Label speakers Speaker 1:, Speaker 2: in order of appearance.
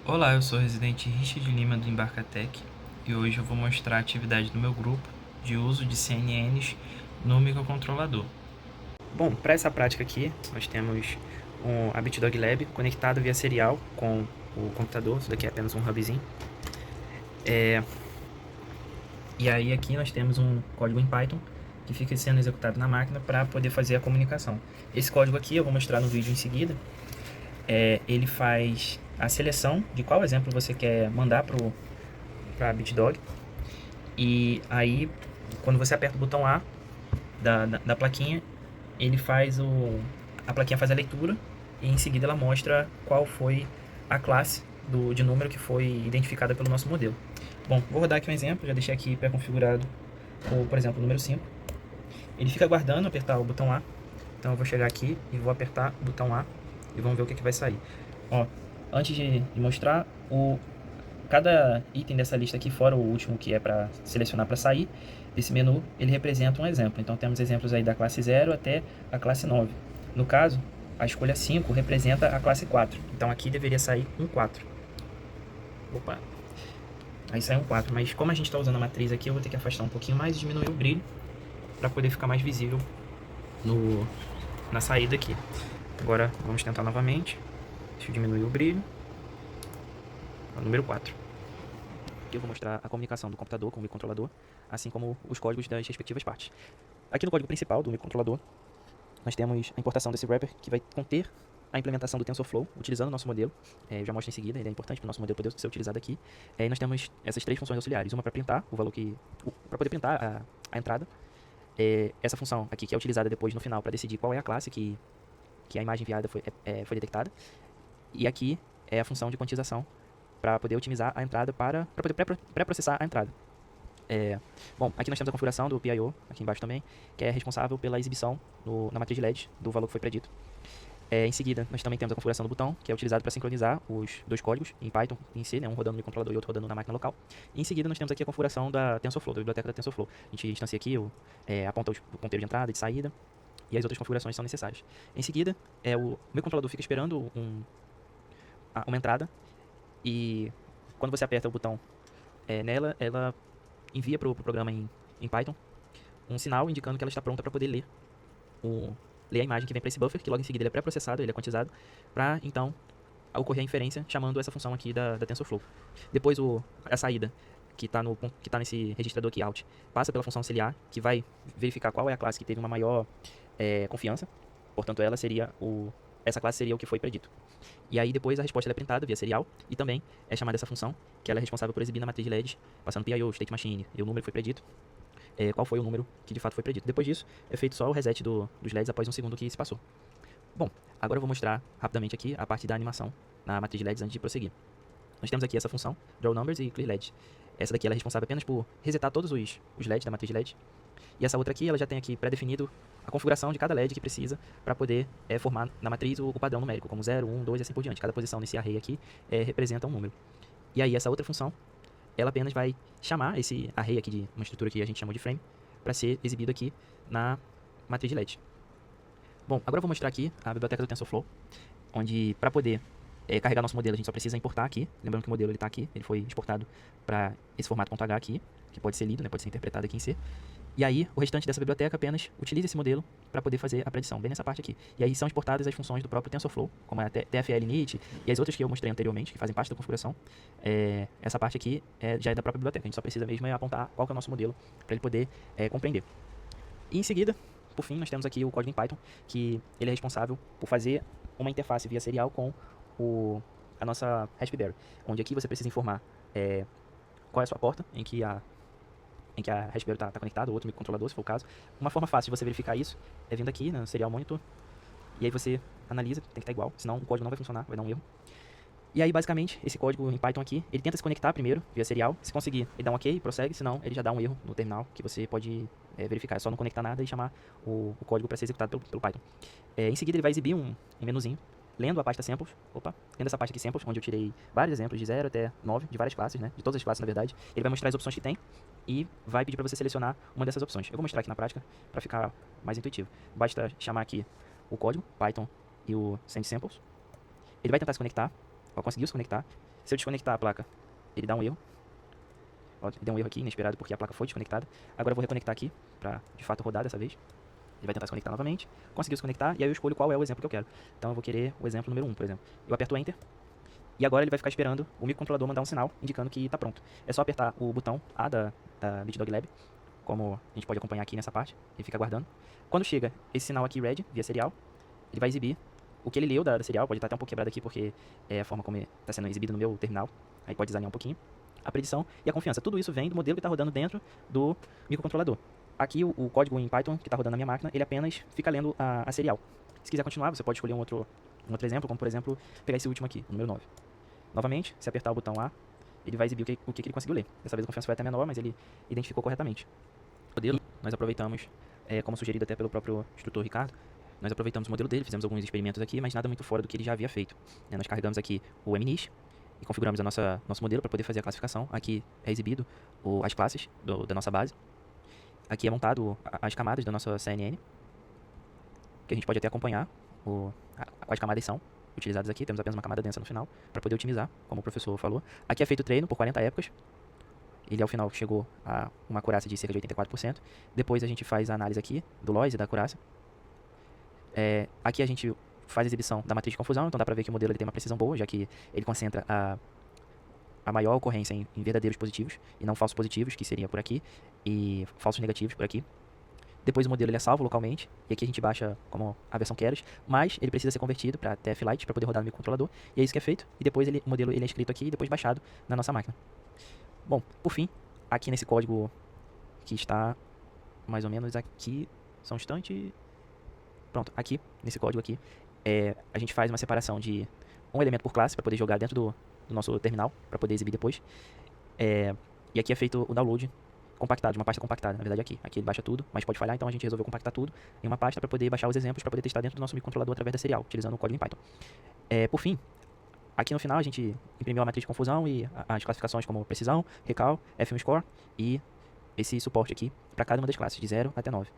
Speaker 1: Olá, eu sou o residente Richard Lima do Embarcatec e hoje eu vou mostrar a atividade do meu grupo de uso de CNNs no microcontrolador. Bom, para essa prática aqui, nós temos a BitDog Lab conectado via serial com o computador. Isso daqui é apenas um hubzinho. E aí aqui nós temos um código em Python que fica sendo executado na máquina para poder fazer a comunicação. Esse código aqui eu vou mostrar no vídeo em seguida. Ele faz a seleção de qual exemplo você quer mandar para a BitDog. E aí, quando você aperta o botão A da plaquinha, ele faz a plaquinha faz a leitura e em seguida ela mostra qual foi a classe de número que foi identificada pelo nosso modelo. Bom, vou rodar aqui um exemplo, já deixei aqui pré-configurado, por exemplo, o número 5. Ele fica aguardando apertar o botão A, então eu vou chegar aqui e vou apertar o botão A e vamos ver o que vai sair. Ó, antes de mostrar, cada item dessa lista aqui, fora o último que é para selecionar para sair desse menu, ele representa um exemplo. Então temos exemplos aí da classe 0 até a classe 9. No caso, a escolha 5 representa a classe 4. Então aqui deveria sair um 4. Opa! Aí sai um 4, mas como a gente está usando a matriz aqui, eu vou ter que afastar um pouquinho mais e diminuir o brilho para poder ficar mais visível na saída aqui. Agora vamos tentar novamente. Deixa eu diminuir o brilho. O número 4. Aqui eu vou mostrar a comunicação do computador com o microcontrolador, assim como os códigos das respectivas partes. Aqui no código principal do microcontrolador, nós temos a importação desse wrapper que vai conter a implementação do TensorFlow, utilizando o nosso modelo. Eu já mostro em seguida, ele é importante para o nosso modelo poder ser utilizado aqui. E nós temos essas três funções auxiliares, uma para printar o valor para poder printar a entrada. Essa função aqui que é utilizada depois no final para decidir qual é a classe que a imagem enviada foi detectada. E aqui é a função de quantização para poder otimizar a entrada para poder pré-processar a entrada. Bom, aqui nós temos a configuração do PIO, aqui embaixo também, que é responsável pela exibição na matriz de LED do valor que foi predito. Em seguida, nós também temos a configuração do botão, que é utilizado para sincronizar os dois códigos em Python em si, né, um rodando no controlador e outro rodando na máquina local. E em seguida, nós temos aqui a configuração da TensorFlow, da biblioteca da TensorFlow. A gente instancia aqui, aponta o ponteiro de entrada e de saída, e as outras configurações são necessárias. Em seguida, o meu controlador fica esperando uma entrada, e quando você aperta o botão nela, ela envia para o programa em Python um sinal indicando que ela está pronta para poder ler a imagem que vem para esse buffer, que logo em seguida ele é pré-processado, ele é quantizado, para então ocorrer a inferência chamando essa função aqui da TensorFlow. Depois a saída, que está nesse registrador aqui, out, passa pela função auxiliar, que vai verificar qual é a classe que teve uma maior confiança, portanto essa classe seria o que foi predito. E aí depois a resposta é printada via serial e também é chamada essa função, que ela é responsável por exibir na matriz de LED, passando PIO, state machine e o número que foi predito, qual foi o número que de fato foi predito. Depois disso, é feito só o reset dos LEDs após um segundo que se passou. Bom, agora eu vou mostrar rapidamente aqui a parte da animação na matriz de LEDs antes de prosseguir. Nós temos aqui essa função, Draw Numbers e Clear LED. Essa daqui ela é responsável apenas por resetar todos os LEDs da matriz de LED. E essa outra aqui, ela já tem aqui pré-definido a configuração de cada LED que precisa para poder formar na matriz o padrão numérico, como 0, 1, 2 e assim por diante. Cada posição nesse array aqui representa um número. E aí essa outra função, ela apenas vai chamar esse array aqui de uma estrutura que a gente chamou de frame para ser exibido aqui na matriz de LED. Bom, agora eu vou mostrar aqui a biblioteca do TensorFlow, onde para poder carregar nosso modelo a gente só precisa importar aqui. Lembrando que o modelo está aqui, ele foi exportado para esse formato .h aqui, que pode ser lido, né, pode ser interpretado aqui em C. E aí, o restante dessa biblioteca apenas utiliza esse modelo para poder fazer a predição, bem nessa parte aqui. E aí são exportadas as funções do próprio TensorFlow, como a TFL init e as outras que eu mostrei anteriormente, que fazem parte da configuração. Essa parte aqui já é da própria biblioteca, a gente só precisa mesmo apontar qual que é o nosso modelo para ele poder compreender. E em seguida, por fim, nós temos aqui o código em Python, que ele é responsável por fazer uma interface via serial com a nossa Raspberry, onde aqui você precisa informar qual é a sua porta em que a Raspberry está conectada, ou outro microcontrolador, se for o caso. Uma forma fácil de você verificar isso é vindo aqui no Serial Monitor, e aí você analisa, tem que estar igual, senão o código não vai funcionar, vai dar um erro. E aí, basicamente, esse código em Python aqui, ele tenta se conectar primeiro via serial. Se conseguir, ele dá um ok, prossegue, senão ele já dá um erro no terminal, que você pode verificar. É só não conectar nada e chamar o código para ser executado pelo Python. Em seguida, ele vai exibir um menuzinho, lendo a pasta samples, lendo essa pasta aqui samples, onde eu tirei vários exemplos de 0 até 9, de várias classes, né, de todas as classes na verdade. Ele vai mostrar as opções que tem e vai pedir para você selecionar uma dessas opções. Eu vou mostrar aqui na prática para ficar mais intuitivo. Basta chamar aqui o código, Python e o send samples. Ele vai tentar se conectar, Ó, conseguiu se conectar. Se eu desconectar a placa, ele dá um erro. Ó, deu um erro aqui, inesperado, porque a placa foi desconectada. Agora eu vou reconectar aqui, pra de fato rodar dessa vez. Ele vai tentar se conectar novamente. Conseguiu se conectar, e aí eu escolho qual é o exemplo que eu quero. Então eu vou querer o exemplo número 1, por exemplo. Eu aperto Enter. E agora ele vai ficar esperando o microcontrolador mandar um sinal indicando que está pronto. É só apertar o botão A da BitDog Lab, como a gente pode acompanhar aqui nessa parte. Ele fica aguardando. Quando chega esse sinal aqui, Red, via serial, ele vai exibir o que ele leu da serial. Pode estar até um pouco quebrado aqui porque é a forma como está sendo exibido no meu terminal. Aí pode desalinhar um pouquinho. A predição e a confiança. Tudo isso vem do modelo que está rodando dentro do microcontrolador. Aqui o código em Python que está rodando na minha máquina, ele apenas fica lendo a serial. Se quiser continuar, você pode escolher um outro exemplo, como por exemplo, pegar esse último aqui, o número 9. Novamente, se apertar o botão A, ele vai exibir o que ele conseguiu ler. Dessa vez a confiança foi até menor, mas ele identificou corretamente. O modelo, nós aproveitamos, como sugerido até pelo próprio instrutor Ricardo, nós aproveitamos o modelo dele, fizemos alguns experimentos aqui, mas nada muito fora do que ele já havia feito. Nós carregamos aqui o MNIST e configuramos nosso modelo para poder fazer a classificação. Aqui é exibido as classes da nossa base. Aqui é montado as camadas da nossa CNN, que a gente pode até acompanhar quais camadas são utilizadas aqui. Temos apenas uma camada densa no final para poder otimizar, como o professor falou. Aqui é feito treino por 40 épocas. Ele ao final chegou a uma acurácia de cerca de 84%. Depois a gente faz a análise aqui do loss e da acurácia. Aqui a gente faz a exibição da matriz de confusão, então dá para ver que o modelo ele tem uma precisão boa, já que ele concentra a maior ocorrência em verdadeiros positivos e não falsos positivos, que seria por aqui, e falsos negativos por aqui. Depois o modelo ele é salvo localmente, e aqui a gente baixa como a versão Keras, mas ele precisa ser convertido para TF-Lite para poder rodar no microcontrolador, e é isso que é feito, e depois o modelo ele é escrito aqui e depois baixado na nossa máquina. Bom, por fim, aqui nesse código que está mais ou menos aqui, só um instante, pronto, aqui, nesse código aqui, a gente faz uma separação de um elemento por classe para poder jogar dentro do nosso terminal, para poder exibir depois, e aqui é feito o download compactado, uma pasta compactada, na verdade aqui ele baixa tudo, mas pode falhar, então a gente resolveu compactar tudo em uma pasta para poder baixar os exemplos, para poder testar dentro do nosso microcontrolador através da serial, utilizando o código em Python. Por fim, aqui no final a gente imprimiu a matriz de confusão e as classificações como precisão, recal, F1 score e esse suporte aqui para cada uma das classes, de 0 até 9.